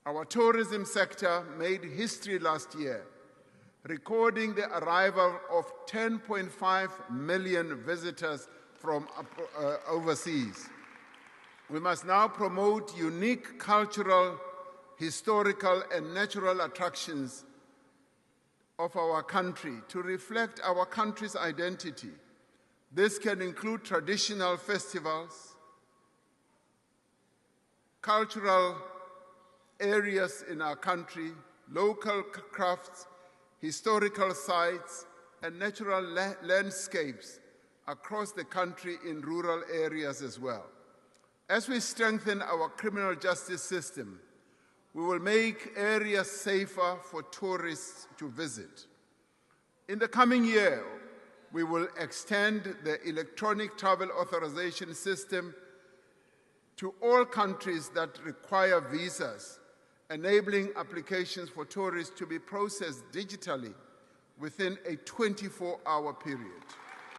Our tourism sector made history last year, recording the arrival of 10.5 million visitors from overseas. We must now promote unique cultural, historical, and natural attractions of our country to reflect our country's identity. This can include traditional festivals, cultural areas in our country, local crafts, historical sites, and natural landscapes across the country in rural areas as well. As we strengthen our criminal justice system, we will make areas safer for tourists to visit. In the coming year, we will extend the electronic travel authorization system to all countries that require visas, enabling applications for tourists to be processed digitally within a 24-hour period.